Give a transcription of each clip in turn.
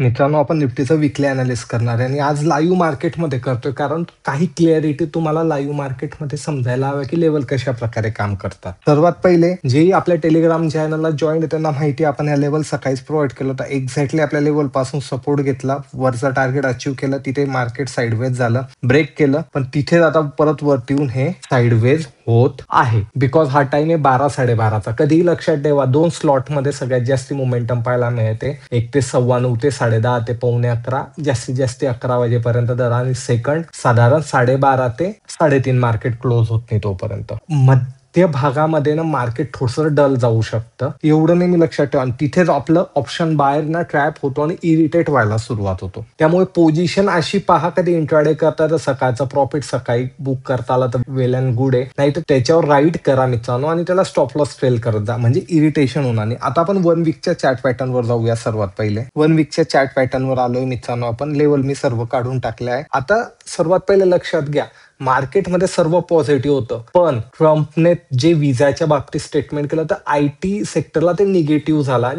मित्रांनो, आपण निफ्टीचं weekly analysis करणार आहे आणि आज लाईव्ह मार्केटमध्ये करतोय, कारण काही क्लॅरिटी तुम्हाला लाईव्ह मार्केटमध्ये समजायला हवं की लेवल कशा प्रकारे काम करतात. सर्वात पहिले जेही आपल्या टेलिग्राम चॅनलला जॉईन आहे त्यांना माहिती आपण ह्या लेवल सकाळीच प्रोव्हाइड केलं होतं. एक्झॅक्टली आपल्या लेवल पासून सपोर्ट घेतला, वरचा टार्गेट अचीव्ह केलं, तिथे मार्केट साईडवेज झालं, ब्रेक केलं, पण तिथे आता परत वरती येऊन हे साईडवेज होत आहे. बिकॉज हा टाइम आहे 12-12:30चा. कधीही लक्षात ठेवा, 2 स्लॉट मध्ये सगळ्यात जास्त मोमेंटम पाहायला मिळते. एक ते 9:15 ते 10:30 ते 11:45, जास्तीत जास्त 11 वाजेपर्यंत दर, आणि सेकंड साधारण 12:30 ते 3:30 मार्केट क्लोज होत नाही तोपर्यंत. मध्य भागामध्ये ना मार्केट थोडंसं डल जाऊ शकतं, एवढं नाही मी लक्षात ठेवा. आणि तिथेच आपलं ऑप्शन बाहेर ना ट्रॅप होतो आणि इरिटेट व्हायला सुरुवात होतो. त्यामुळे पोझिशन अशी पहा, कधी इंट्राडे करता तर सकाळचा प्रॉफिट सकाळी बुक करता आला तर वेल अँड गुड आहे, नाही तर त्याच्यावर राईट करा मित्रांनो आणि त्याला स्टॉप लॉस फेल करत जा, म्हणजे इरिटेशन होणार नाही. आता आपण 1 वीकच्या चार्ट पॅटर्नवर जाऊया. सर्वात पहिले 1 वीकच्या चार्ट पॅटर्नवर आलोय मित्रांनो. आपण लेवल मी सर्व काढून टाकले आहे. आता सर्वात पहिले लक्षात घ्या, मार्केटमध्ये सर्व पॉझिटिव्ह होतं, पण ट्रम्पने जे विजाच्या बाबतीत स्टेटमेंट केलं तर IT सेक्टरला ते निगेटिव्ह झाला.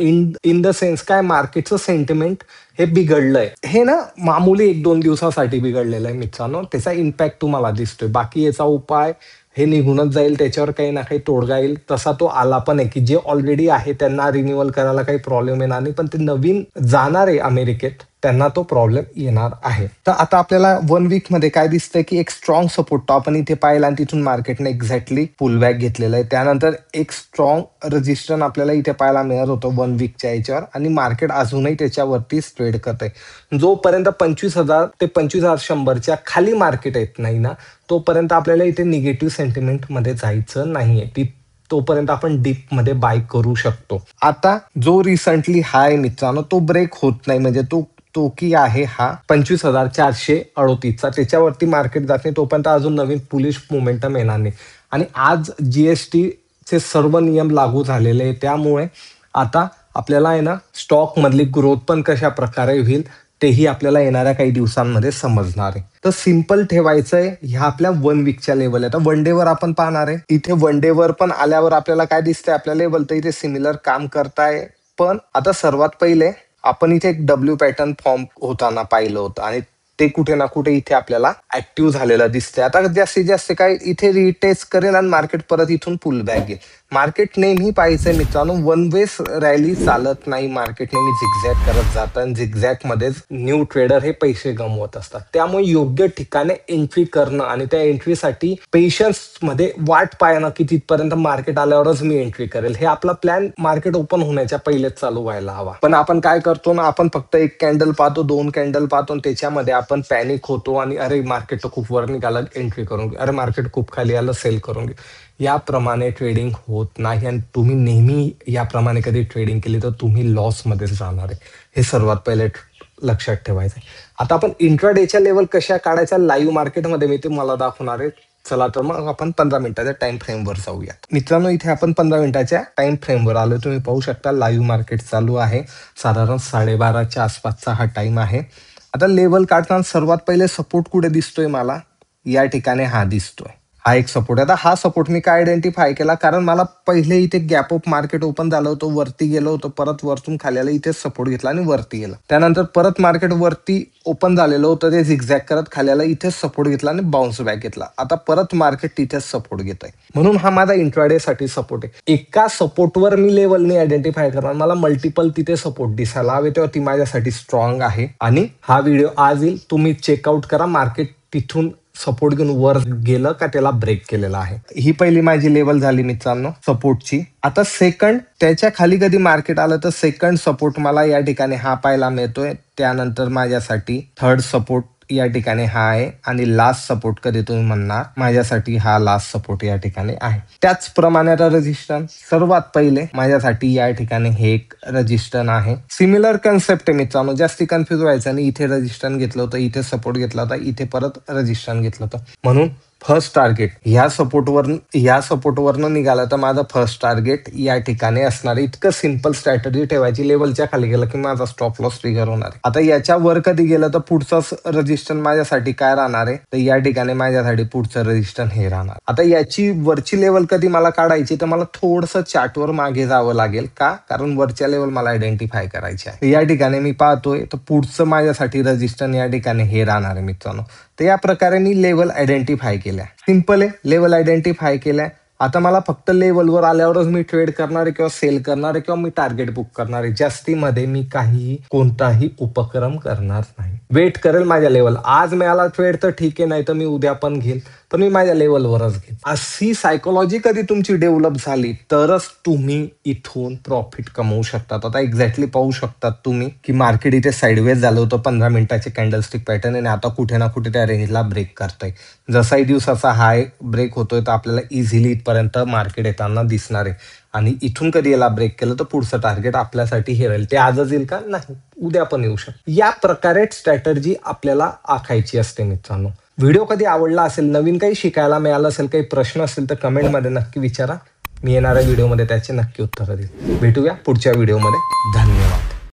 इन द सेन्स काय, मार्केटचं सेंटिमेंट हे बिघडलंय. हे ना मामूली 1-2 दिवसासाठी बिघडलेलं आहे मित्रांनो, त्याचा इम्पॅक्ट तुम्हाला दिसतोय. बाकी याचा उपाय हे निघूनच जाईल, त्याच्यावर काही ना काही तोडगा येईल. तसा तो आला पण आहे की जे ऑलरेडी आहे त्यांना रिन्युअल करायला काही प्रॉब्लेम येणार नाही, पण ते नवीन जाणार आहे अमेरिकेत त्यांना तो प्रॉब्लेम येणार आहे. तर आता आपल्याला 1 वीक मध्ये काय दिसतंय की एक स्ट्रॉंग सपोर्ट आपण इथे पाहिला आणि तिथून मार्केटने एक्झॅक्टली पुल बॅक घेतलेलं आहे. त्यानंतर एक स्ट्रॉंग रजिस्टर आपल्याला इथे पाहायला मिळत होतं 1 वीकच्या याच्यावर, आणि मार्केट अजूनही त्याच्यावरतीच ट्रेड करत आहे. जोपर्यंत 25,000 ते 25,100च्या खाली मार्केट येत नाही ना, तोपर्यंत आपल्याला इथे निगेटिव्ह सेंटिमेंट मध्ये जायचं नाहीये. तोपर्यंत आपण डीप मध्ये बाय करू शकतो. आता जो रिसेंटली हाय मित्रांनो तो ब्रेक होत नाही, म्हणजे तो की आहे हा 25,438चा, त्याच्यावरती मार्केट जात नाही तोपर्यंत अजून नवीन पुलिश मोमेंटम येणार नाही. आणि आज GST चे सर्व नियम लागू झालेले आहे, त्यामुळे आता आपल्याला आहे ना स्टॉक मधली ग्रोथ पण कशा प्रकारे होईल तेही आपल्याला येणाऱ्या काही दिवसांमध्ये समजणार आहे. तर सिंपल ठेवायचंय, ह्या आपल्या 1 वीकच्या लेवल आहे. तर वन डेवर आपण पाहणार आहे. इथे वन डेवर पण आल्यावर आपल्याला काय दिसतंय, आपल्या लेवल तर इथे सिमिलर काम करताय. पण आता सर्वात पहिले आपण इथे एक डब्ल्यू पॅटर्न फॉर्म होताना पाहिलं होतं आणि ते कुठे ना कुठे इथे आपल्याला ऍक्टिव्ह झालेलं दिसतंय. आता जास्तीत जास्त काय इथे रिटेस्ट करेल आणि मार्केट परत इथून पुल बॅक घेईल. मार्केट नेहमी पाहायचंय मित्रांनो, वन वे रॅली चालत नाही. मार्केट नेहमी झिगझॅग करत जातं आणि झिगझॅग मध्येच न्यू ट्रेडर हे पैसे गमवत असतात. त्यामुळे योग्य ठिकाणी एंट्री करणं आणि त्या एंट्रीसाठी पेशन्स मध्ये वाट पाहणं की तिथपर्यंत मार्केट आल्यावरच मी एंट्री करेल, हे आपला प्लॅन मार्केट ओपन होण्याच्या पहिलेच चालू व्हायला हवा. पण आपण काय करतो ना, आपण फक्त 1 कॅन्डल पाहतो, 2 कॅन्डल पाहतो, त्याच्यामध्ये आपण पॅनिक होतो आणि अरे मार्केट तर खूप वर निघालं, एंट्री करून घे, अरे मार्केट खूप खाली आलं, सेल करून घे. याप्रमाणे ट्रेडिंग होत नाही आणि तुम्ही नेहमी याप्रमाणे कधी ट्रेडिंग केली तर तुम्ही लॉसमध्येच जाणार आहे, हे सर्वात पहिले लक्षात ठेवायचं आहे. आता आपण इंट्राडेच्या लेवल कशा काढायच्या लाईव्ह मार्केटमध्ये मी तुम्हाला दाखवणार आहे. चला तर मग आपण 15 मिनिटाच्या टाइम फ्रेमवर जाऊया. मित्रांनो, इथे आपण 15 मिनिटाच्या टाइम फ्रेमवर आलो. तुम्ही पाहू शकता लाईव्ह मार्केट चालू आहे. साधारण 12:30च्या आसपासचा हा टाइम आहे. आता लेवल काढताना सर्वात पहिले सपोर्ट कुठे दिसतोय मला, या ठिकाणी हा दिसतोय. हा एक सपोर्ट आहे. आता हा सपोर्ट मी काय आयडेंटिफाय केला, कारण मला पहिले इथे गॅप ऑफ मार्केट ओपन झालं होतं, वरती गेलो होतं, परत वरतून खाली आलं, इथेच सपोर्ट घेतला आणि वरती गेलं. त्यानंतर परत मार्केट वरती ओपन झालेलं होतं, ते झिगझॅग करत खाली आलं, इथेच सपोर्ट घेतला आणि बाउन्स बॅक घेतला. आता परत मार्केट तिथेच सपोर्ट घेत आहे, म्हणून हा माझा इंट्राडे साठी सपोर्ट आहे. एका सपोर्टवर मी लेवलने आयडेंटिफाय करणार, मला मल्टिपल तिथे सपोर्ट दिसायला हवे तेव्हा ती माझ्यासाठी स्ट्रॉंग आहे. आणि हा व्हिडिओ आज येईल, तुम्ही चेकआउट करा मार्केट तिथून सपोर्ट घेऊन वर गेलं का त्याला ब्रेक केलेला आहे. ही पहिली माझी लेवल झाली मित्रांनो सपोर्टची. आता सेकंड, त्याच्या खाली कधी मार्केट आलं तर सेकंड सपोर्ट मला या ठिकाणी हा पाहायला मिळतोय. त्यानंतर माझ्यासाठी थर्ड सपोर्ट या ठिकाणी हा आहे आणि लास्ट सपोर्ट कधी तुम्ही म्हणणार, माझ्यासाठी हा लास्ट सपोर्ट या ठिकाणी आहे. त्याचप्रमाणे आता रजिस्टन्स, सर्वात पहिले माझ्यासाठी या ठिकाणी हे एक रजिस्टन आहे. सिमिलर कन्सेप्ट आहे मित्रांनो, जास्ती कन्फ्युज व्हायचं आणि इथे रजिस्टन घेतलं होतं, इथे सपोर्ट घेतला होता, इथे परत रजिस्टन घेतलं होतं, म्हणून फर्स्ट टार्गेट ह्या सपोर्टवरनं निघाला तर माझं फर्स्ट टार्गेट या ठिकाणी असणार आहे. इतकं सिंपल स्ट्रॅटेजी ठेवायची. लेवलच्या खाली गेलं की माझा स्टॉप लॉस ट्रिगर होणार आहे. आता याच्या वर कधी गेलं तर पुढचाच रजिस्टर माझ्यासाठी काय राहणार आहे, तर या ठिकाणी माझ्यासाठी पुढचं रजिस्टर हे राहणार. आता याची वरची लेवल कधी मला काढायची तर मला थोडंसं चार्टवर मागे जावं लागेल. का? कारण वरच्या लेवल मला आयडेंटिफाय करायची आहे. या ठिकाणी मी पाहतोय तर पुढचं माझ्यासाठी रजिस्टर या ठिकाणी हे राहणार आहे मित्रांनो. तर या प्रकारे मी लेवल आयडेंटिफाय केल्या. सिंपल आहे. लेवल आयडेंटिफाय केल्या. आता मला फक्त लेवलवर आल्यावरच मी ट्रेड करणार आहे किंवा सेल करणार आहे किंवा मी टार्गेट बुक करणार आहे. जास्तीमध्ये मी कोणताही उपक्रम करणार नाही. वेट करेल माझ्या लेवल. आज मिळाला ट्रेड तर ठीक आहे, नाही तर मी उद्या पण घेईल, पण मी माझ्या लेवलवरच घेईन. अशी सायकोलॉजी कधी तुमची डेव्हलप झाली तरच तुम्ही इथून प्रॉफिट कमवू शकतात. आता एक्झॅक्टली पाहू शकतात तुम्ही की मार्केट इथे साईडवेज झालं होतं. 15 मिनिटाचे कॅन्डलस्टिक पॅटर्न आणि आता कुठे ना कुठे त्या रेंजला ब्रेक करतोय. जसाही दिवसाचा हाय ब्रेक होतोय तर आपल्याला इझिली इथपर्यंत मार्केट येताना दिसणार आहे. आणि इथून कधी याला ब्रेक केलं तर पुढचं टार्गेट आपल्यासाठी हे राहील. ते आजच येईल का? नाही, उद्या पण येऊ शकतं. या प्रकारे स्ट्रॅटर्जी आपल्याला आखायची असते मित्रांनो. व्हिडिओ कधी आवडला असेल, नवीन काही शिकायला मिळालं असेल, काही प्रश्न असेल तर कमेंटमध्ये नक्की विचारा. मी येणाऱ्या व्हिडिओमध्ये त्याचे नक्की उत्तर देईल. भेटूया पुढच्या व्हिडिओमध्ये. धन्यवाद.